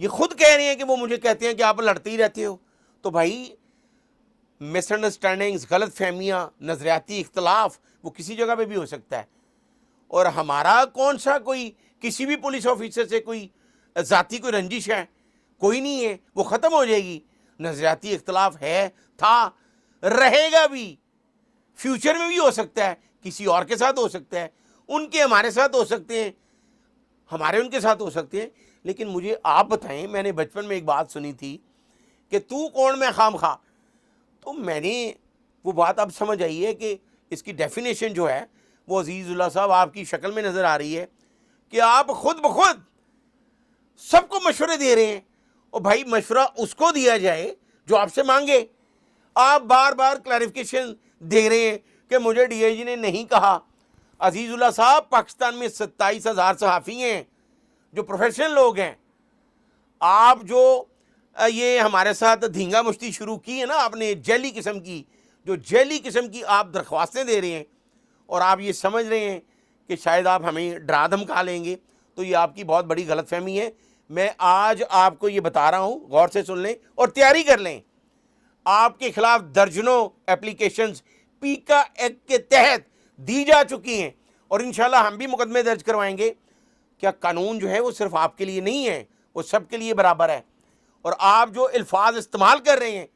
یہ خود کہہ رہے ہیں کہ وہ مجھے کہتے ہیں کہ آپ لڑتے ہی رہتے ہو. تو بھائی مس انڈرسٹینڈنگز، غلط فہمیاں، نظریاتی اختلاف وہ کسی جگہ پہ بھی ہو سکتا ہے. اور ہمارا کون سا کوئی کسی بھی پولیس آفیسر سے کوئی ذاتی کوئی رنجش ہے؟ کوئی نہیں ہے. وہ ختم ہو جائے گی. نظریاتی اختلاف ہے، تھا، رہے گا بھی، فیوچر میں بھی ہو سکتا ہے، کسی اور کے ساتھ ہو سکتا ہے، ان کے ہمارے ساتھ ہو سکتے ہیں، ہمارے ان کے ساتھ ہو سکتے ہیں. لیکن مجھے آپ بتائیں، میں نے بچپن میں ایک بات سنی تھی کہ تو کون میں خام خواہ. تو میں نے وہ بات اب سمجھ آئی ہے کہ اس کی ڈیفینیشن جو ہے وہ عزیز اللہ صاحب آپ کی شکل میں نظر آ رہی ہے کہ آپ خود بخود سب کو مشورے دے رہے ہیں. اور بھائی مشورہ اس کو دیا جائے جو آپ سے مانگے. آپ بار بار کلیریفیکیشن دے رہے ہیں کہ مجھے ڈی آئی جی نے نہیں کہا. عزیز اللہ صاحب پاکستان میں 27,000 صحافی ہیں جو پروفیشنل لوگ ہیں. آپ جو یہ ہمارے ساتھ دھینگا مشتی شروع کی ہے نا آپ نے، جیلی قسم کی، جو جیلی قسم کی آپ درخواستیں دے رہے ہیں اور آپ یہ سمجھ رہے ہیں کہ شاید آپ ہمیں ڈرا دھمکا لیں گے، تو یہ آپ کی بہت بڑی غلط فہمی ہے. میں آج آپ کو یہ بتا رہا ہوں، غور سے سن لیں اور تیاری کر لیں. آپ کے خلاف درجنوں ایپلیکیشنز پیکا ایکٹ کے تحت دی جا چکی ہیں اور انشاءاللہ ہم بھی مقدمے درج کروائیں گے. کیا قانون جو ہے وہ صرف آپ کے لیے نہیں ہے، وہ سب کے لیے برابر ہے. اور آپ جو الفاظ استعمال کر رہے ہیں،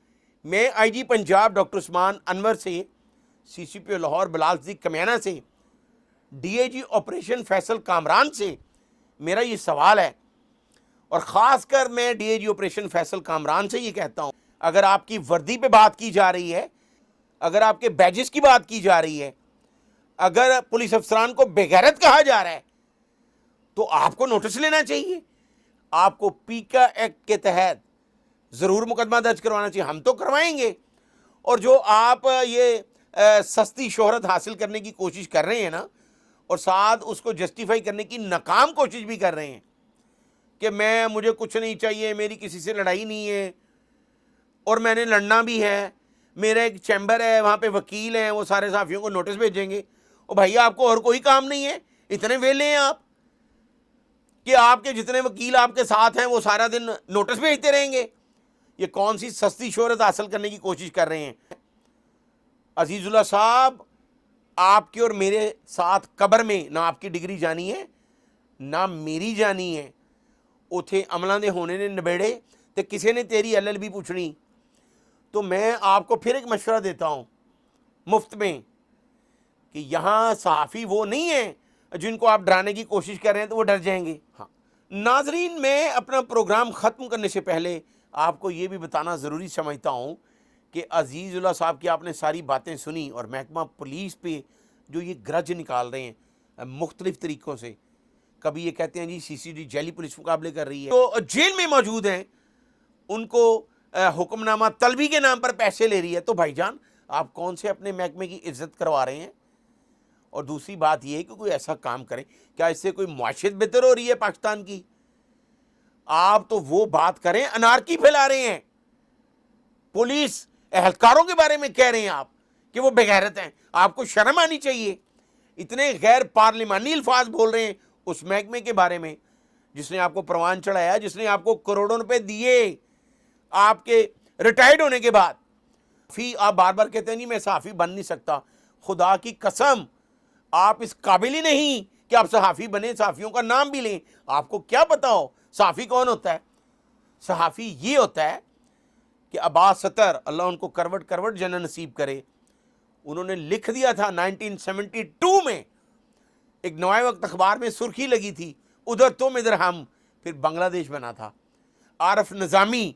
میں آئی جی پنجاب ڈاکٹر عثمان انور سے، سی سی پی لاہور بلال صدیق کمیانہ سے، D A G operation Faisal Kamran سے میرا یہ سوال ہے، اور خاص کر میں D A G operation Faisal Kamran سے یہ کہتا ہوں، اگر آپ کی وردی پہ بات کی جا رہی ہے، اگر آپ کے بیجز کی بات کی جا رہی ہے، اگر پولیس افسران کو بے غیرت کہا جا رہا ہے، تو آپ کو نوٹس لینا چاہیے. آپ کو پیکا ایکٹ کے تحت ضرور مقدمہ درج کروانا چاہیے. ہم تو کروائیں گے. اور جو آپ یہ سستی شہرت حاصل کرنے کی کوشش کر رہے ہیں نا، اور ساتھ اس کو جسٹیفائی کرنے کی ناکام کوشش بھی کر رہے ہیں کہ مجھے کچھ نہیں چاہیے، میری کسی سے لڑائی نہیں ہے اور میں نے لڑنا بھی ہے، میرا ایک چیمبر ہے وہاں پہ وکیل ہیں، وہ سارے صحافیوں کو نوٹس بھیجیں گے. اور بھائی آپ کو اور کوئی کام نہیں ہے؟ اتنے ویلے ہیں آپ کہ آپ کے جتنے وکیل آپ کے ساتھ ہیں وہ سارا دن نوٹس بھیجتے رہیں گے؟ یہ کون سی سستی شہرت حاصل کرنے کی کوشش کر رہے ہیں؟ عزیز اللہ صاحب آپ کی اور میرے ساتھ قبر میں نہ آپ کی ڈگری جانی ہے نہ میری جانی ہے. اتھے عملہ دے ہونے نے نبیڑے تو کسی نے تیری ایل ایل بی پوچھنی. تو میں آپ کو پھر ایک مشورہ دیتا ہوں مفت میں کہ یہاں صحافی وہ نہیں ہیں جن کو آپ ڈرانے کی کوشش کر رہے ہیں تو وہ ڈر جائیں گے. ہاں ناظرین، میں اپنا پروگرام ختم کرنے سے پہلے آپ کو یہ بھی بتانا ضروری سمجھتا ہوں کہ عزیز اللہ صاحب کی آپ نے ساری باتیں سنی اور محکمہ پولیس پہ جو یہ گرج نکال رہے ہیں مختلف طریقوں سے. کبھی یہ کہتے ہیں جی سی سی ڈی جیلی پولیس مقابلے کر رہی ہے، تو جیل میں موجود ہیں ان کو حکم نامہ طلبی کے نام پر پیسے لے رہی ہے. تو بھائی جان آپ کون سے اپنے محکمے کی عزت کروا رہے ہیں؟ اور دوسری بات یہ ہے کہ کوئی ایسا کام کریں، کیا اس سے کوئی معاشیت بہتر ہو رہی ہے پاکستان کی؟ آپ تو وہ بات کریں، انارکی پھیلا رہے ہیں. پولیس اہلکاروں کے بارے میں کہہ رہے ہیں آپ کہ وہ بے غیرت ہیں. آپ کو شرم آنی چاہیے. اتنے غیر پارلیمانی الفاظ بول رہے ہیں اس محکمے کے بارے میں جس نے آپ کو پروان چڑھایا، جس نے آپ کو کروڑوں روپے دیے آپ کے ریٹائرڈ ہونے کے بعد. آپ بار بار کہتے ہیں نہیں میں صحافی بن نہیں سکتا. خدا کی قسم آپ اس قابل ہی نہیں کہ آپ صحافی بنے. صحافیوں کا نام بھی لیں. آپ کو کیا پتا ہو صحافی کون ہوتا ہے؟ صحافی یہ ہوتا ہے کہ عباس ستر اللہ ان کو کروٹ کروٹ جنت نصیب کرے، انہوں نے لکھ دیا تھا 1972 میں ایک نوائے وقت اخبار میں سرخی لگی تھی، ادھر تم ادھر ہم، پھر بنگلہ دیش بنا تھا. عارف نظامی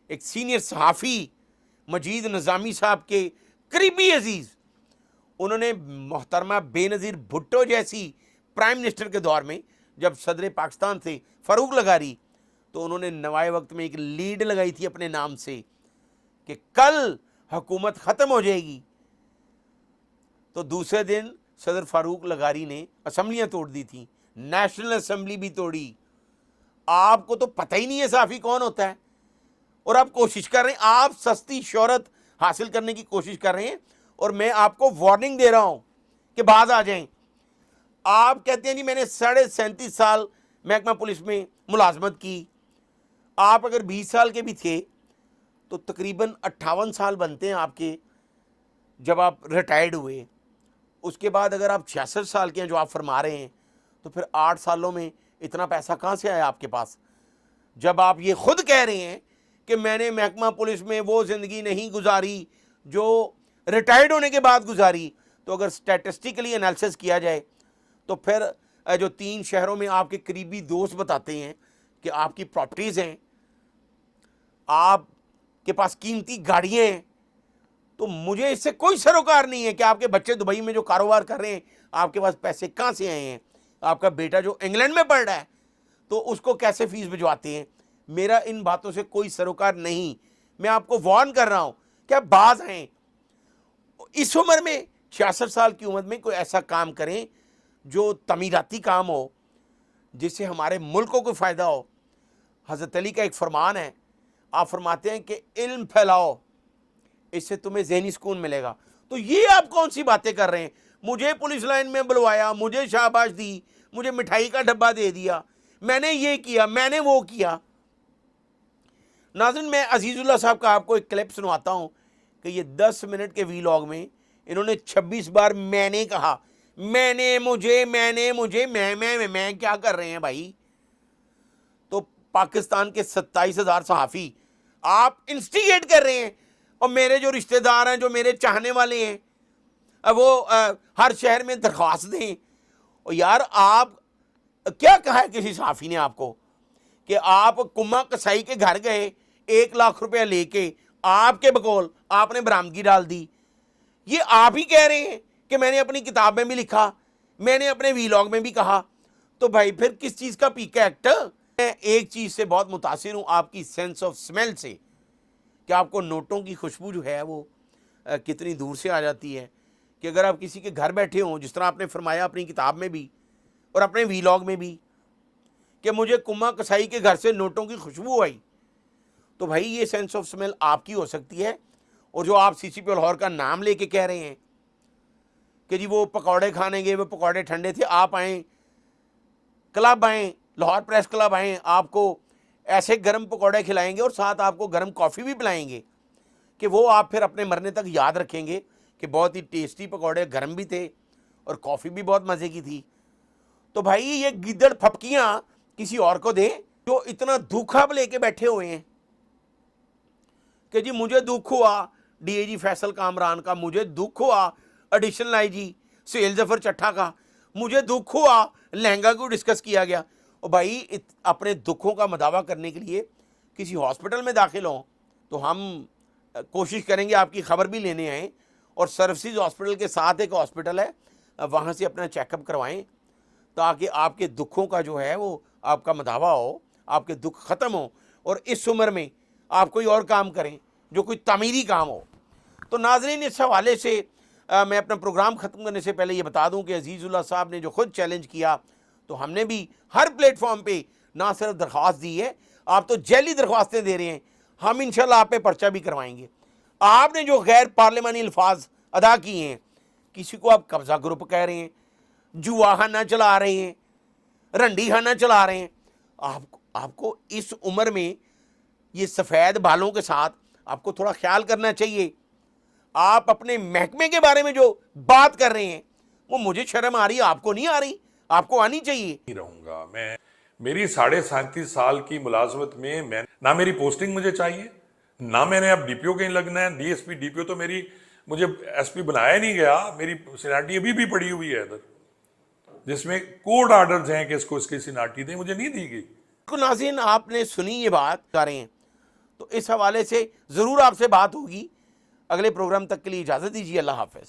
ایک سینئر صحافی مجید نظامی صاحب کے قریبی عزیز، انہوں نے محترمہ بے نظیر بھٹو جیسی پرائم منسٹر کے دور میں جب صدر پاکستان تھے فاروق لغاری، تو انہوں نے نوائے وقت میں ایک لیڈ لگائی تھی اپنے نام سے کہ کل حکومت ختم ہو جائے گی. تو دوسرے دن صدر فاروق لغاری نے اسمبلیاں توڑ دی تھیں، نیشنل اسمبلی بھی توڑی. آپ کو تو پتہ ہی نہیں ہے صحافی کون ہوتا ہے، اور آپ کوشش کر رہے ہیں، آپ سستی شہرت حاصل کرنے کی کوشش کر رہے ہیں. اور میں آپ کو وارننگ دے رہا ہوں کہ باز آ جائیں. آپ کہتے ہیں جی میں نے 37.5 سال محکمہ پولیس میں ملازمت کی، آپ اگر 20 سال کے بھی تھے تو تقریباً 58 سال بنتے ہیں آپ کے جب آپ ریٹائرڈ ہوئے. اس کے بعد اگر آپ 66 سال کے ہیں جو آپ فرما رہے ہیں تو پھر 8 سالوں میں اتنا پیسہ کہاں سے آیا آپ کے پاس؟ جب آپ یہ خود کہہ رہے ہیں کہ میں نے محکمہ پولیس میں وہ زندگی نہیں گزاری جو ریٹائرڈ ہونے کے بعد گزاری, تو اگر سٹیٹسٹیکلی انالیسس کیا جائے تو پھر جو 3 شہروں میں آپ کے قریبی دوست بتاتے ہیں کہ آپ کی پراپرٹیز ہیں, آپ کے پاس قیمتی گاڑیاں ہیں, تو مجھے اس سے کوئی سروکار نہیں ہے کہ آپ کے بچے دبئی میں جو کاروبار کر رہے ہیں آپ کے پاس پیسے کہاں سے آئے ہیں. آپ کا بیٹا جو انگلینڈ میں پڑھ رہا ہے تو اس کو کیسے فیس بھجواتے ہیں. میرا ان باتوں سے کوئی سروکار نہیں. میں آپ کو وارن کر رہا ہوں کہ آپ باز ہیں. اس عمر میں 66 سال کی عمر میں کوئی ایسا کام کریں جو تعمیراتی کام ہو, جس سے ہمارے ملک کو کوئی فائدہ ہو. حضرت علی کا ایک فرمان ہے, آپ فرماتے ہیں کہ علم پھیلاؤ, اس سے تمہیں ذہنی سکون ملے گا. تو یہ آپ کون سی باتیں کر رہے ہیں؟ مجھے پولیس لائن میں بلوایا, مجھے شاباش دی, مجھے مٹھائی کا ڈبہ دے دیا, میں نے یہ کیا, میں نے وہ کیا. ناظرین, میں عزیز اللہ صاحب کا آپ کو ایک کلپ سنواتا ہوں کہ یہ 10 منٹ کے وی لاگ میں انہوں نے 26 بار میں نے کہا, میں نے, مجھے, میں کیا کر رہے ہیں بھائی؟ تو پاکستان کے 27,000 صحافی آپ انسٹیگیٹ کر رہے ہیں, اور میرے جو رشتہ دار ہیں, جو میرے چاہنے والے ہیں, وہ ہر شہر میں درخواست دیں. اور یار, آپ کیا کہا ہے کسی صحافی نے آپ کو کہ آپ کما کسائی کے گھر گئے 1 لاکھ روپیہ لے کے, آپ کے بقول آپ نے برآمدگی ڈال دی؟ یہ آپ ہی کہہ رہے ہیں کہ میں نے اپنی کتاب میں بھی لکھا, میں نے اپنے وی لاگ میں بھی کہا. تو بھائی پھر کس چیز کا پیک ایکٹ؟ میں ایک چیز سے بہت متاثر ہوں, آپ کی سینس آف اسمیل سے, کہ آپ کو نوٹوں کی خوشبو جو ہے وہ کتنی دور سے آ جاتی ہے. کہ اگر آپ کسی کے گھر بیٹھے ہوں, جس طرح آپ نے فرمایا اپنی کتاب میں بھی اور اپنے وی لاگ میں بھی کہ مجھے کما کسائی کے گھر سے نوٹوں کی خوشبو آئی, تو بھائی یہ سینس آف اسمیل آپ کی ہو سکتی ہے. اور جو آپ سی سی پی لاہور کا نام لے کے کہہ رہے ہیں کہ جی وہ پکوڑے کھانے گئے, وہ پکوڑے ٹھنڈے تھے, آپ آئیں کلب, آئیں لاہور پریس کلب, آئیں, آپ کو ایسے گرم پکوڑے کھلائیں گے اور ساتھ آپ کو گرم کافی بھی پلائیں گے کہ وہ آپ پھر اپنے مرنے تک یاد رکھیں گے کہ بہت ہی ٹیسٹی پکوڑے, گرم بھی تھے اور کافی بھی بہت مزے کی تھی. تو بھائی یہ گیدڑ پھپکیاں کسی اور کو دیں جو اتنا دکھا لے کے بیٹھے ہوئے ہیں کہ جی مجھے دکھ ہوا ڈی اے جی فیصل کامران کا, مجھے دکھ ہوا ایڈیشنل آئی جی سہیل ظفر چٹھا کا, مجھے دکھ ہوا لہنگا کو ڈسکس کیا گیا. اور بھائی اپنے دکھوں کا مداوع کرنے کے لیے کسی ہاسپٹل میں داخل ہوں تو ہم کوشش کریں گے آپ کی خبر بھی لینے آئیں, اور سروسز ہاسپٹل کے ساتھ ایک ہاسپٹل ہے, وہاں سے اپنا چیک اپ کروائیں تاکہ آپ کے دکھوں کا جو ہے وہ آپ کا مداوع ہو, آپ کے دکھ ختم ہو, اور اس عمر میں آپ کوئی اور کام کریں جو کوئی تعمیری کام ہو. تو ناظرین, اس حوالے سے میں اپنا پروگرام ختم کرنے سے پہلے یہ بتا دوں کہ عزیز اللہ صاحب نے جو خود چیلنج کیا, تو ہم نے بھی ہر پلیٹ فارم پہ نہ صرف درخواست دی ہے, آپ تو جیلی درخواستیں دے رہے ہیں, ہم انشاءاللہ آپ پہ پرچہ بھی کروائیں گے. آپ نے جو غیر پارلیمانی الفاظ ادا کیے ہیں, کسی کو آپ قبضہ گروپ کہہ رہے ہیں, جوا خانہ چلا رہے ہیں, رنڈی خانہ چلا رہے ہیں, آپ کو اس عمر میں یہ سفید بالوں کے ساتھ آپ کو تھوڑا خیال کرنا چاہیے. آپ اپنے محکمے کے بارے میں جو بات کر رہے ہیں وہ مجھے شرم آ رہی ہے, آپ کو نہیں آ رہی, آپ کو آنی چاہیے. نہیں رہوں گا میں, میری 37.5 سال کی ملازمت میں نہ میری پوسٹنگ مجھے چاہیے, نہ میں نے اب ڈی پی او کہیں لگنا ہے. D S P D P O تو مجھے ایس پی بنایا نہیں گیا, میری سینیارٹی ابھی بھی پڑی ہوئی ہے ادھر, جس میں کورٹ آرڈرز ہیں کہ اس کو اس کی سینیارٹی دیں, مجھے نہیں دی گئی. ناظرین, آپ نے سنی یہ بات کر رہے ہیں, تو اس حوالے سے ضرور آپ سے بات ہوگی. اگلے پروگرام تک کے لیے اجازت دیجیے. اللہ حافظ.